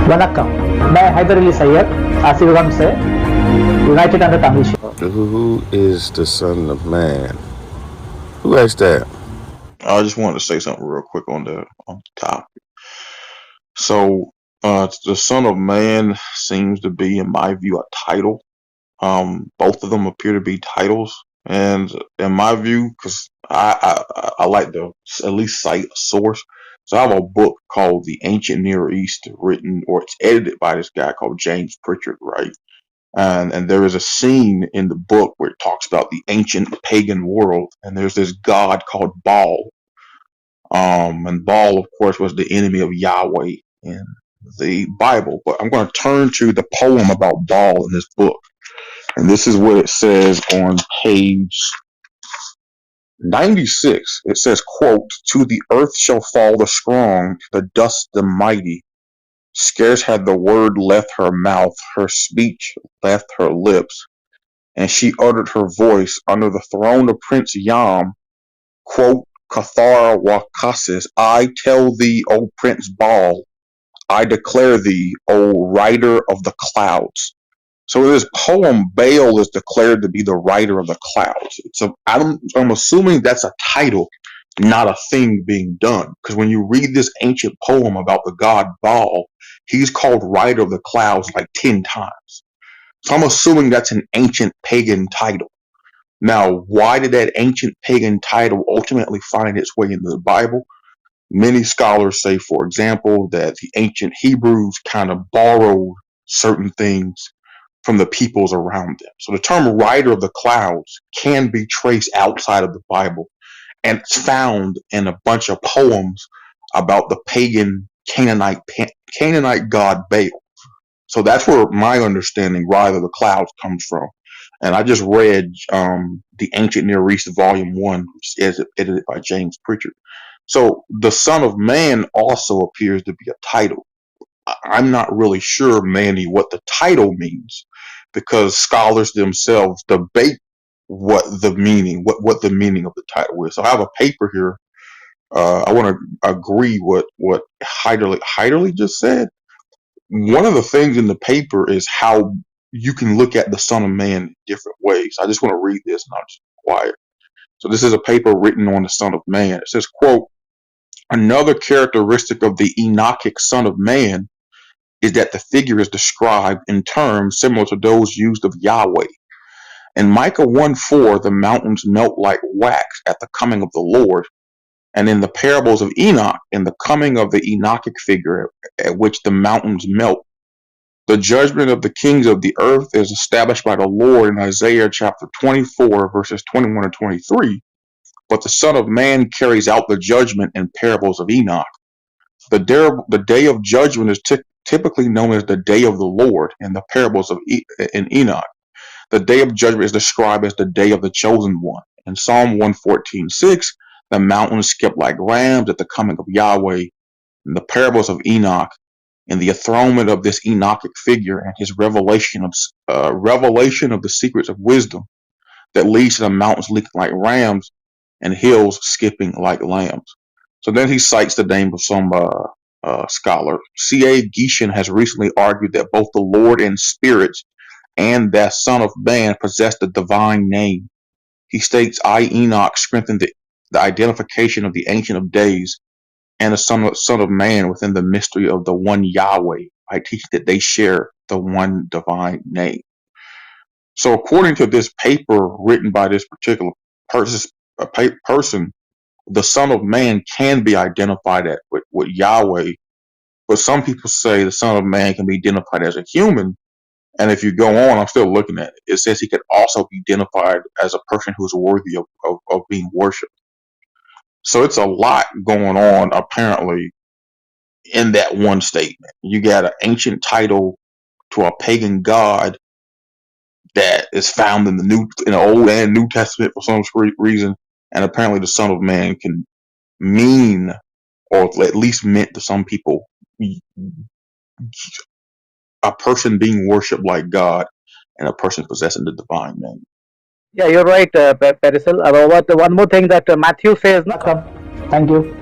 वनक्कम, मैं हैदर अली सैयद आसिफगंज से United under Tamil show. Who is the Son of Man? Who asked that? I just wanted to say something real quick on the topic. So, the Son of Man seems to be, in my view, a title. Both of them appear to be titles, and in my view, because I like to at least cite a source. So I have a book called The Ancient Near East, written or it's edited by this guy called James Pritchard, right? And there is a scene in the book where it talks about the ancient pagan world, and there's this god called Baal. And Baal, of course, was the enemy of Yahweh in the Bible. But I'm going to turn to the poem about Baal in this book. And this is what it says on page 96. It says, quote, "To the earth shall fall the strong, to the dust the mighty. Scarce had the word left her mouth, her speech left her lips, and she uttered her voice under the throne of Prince Yam, quote, Cathar Wakasis, I tell thee, O Prince Baal, I declare thee, O rider of the clouds." So in this poem, Baal is declared to be the rider of the clouds. I'm assuming that's a title, not a thing being done. Because when you read this ancient poem about the god Baal, he's called rider of the clouds like 10 times. So I'm assuming that's an ancient pagan title. Now, why did that ancient pagan title ultimately find its way into the Bible? Many scholars say, for example, that the ancient Hebrews kind of borrowed certain things from the peoples around them. So the term rider of the clouds can be traced outside of the Bible, and it's found in a bunch of poems about the pagan Canaanite god Baal. So that's where my understanding rider of the clouds comes from. And I just read The Ancient Near East, Volume 1, which is edited by James Pritchard. So the Son of Man also appears to be a title. I'm not really sure, Manny, what the title means, because scholars themselves debate what the meaning of the title is. So I have a paper here. I want to agree what Heiderly just said. One of the things in the paper is how you can look at the Son of Man in different ways. I just want to read this and I'll just be quiet. So this is a paper written on the Son of Man. It says, quote, "Another characteristic of the Enochic Son of Man is that the figure is described in terms similar to those used of Yahweh. In Micah 1:4, the mountains melt like wax at the coming of the Lord, and in the parables of Enoch, in the coming of the Enochic figure at which the mountains melt. The judgment of the kings of the earth is established by the Lord in Isaiah chapter 24, verses 21 and 23, but the Son of Man carries out the judgment in parables of Enoch. The day of judgment is typically known as the day of the Lord in the parables of in Enoch. The day of judgment is described as the day of the chosen one. In Psalm 114:6, the mountains skip like rams at the coming of Yahweh. In the parables of Enoch, in the enthronement of this Enochic figure and his revelation of the secrets of wisdom that leads to the mountains leaping like rams and hills skipping like lambs. So then he cites the name of some scholar. C.A. Geishan has recently argued that both the Lord in spirits and that Son of Man possess the divine name. He states, I, Enoch, strengthened the identification of the Ancient of Days and the Son of Man within the mystery of the one Yahweh. I teach that they share the one divine name. So according to this paper written by this particular person, the Son of Man can be identified with Yahweh, but some people say the Son of Man can be identified as a human. And if you go on, I'm still looking at it. It says he could also be identified as a person who's worthy of being worshipped. So it's a lot going on, apparently, in that one statement. You got an ancient title to a pagan god that is found in the Old and New Testament for some reason, and apparently the Son of Man can mean, or at least meant to some people, a person being worshipped like God and a person possessing the divine name. Yeah, you're right, Parisal. But one more thing that Matthew says. Thank you.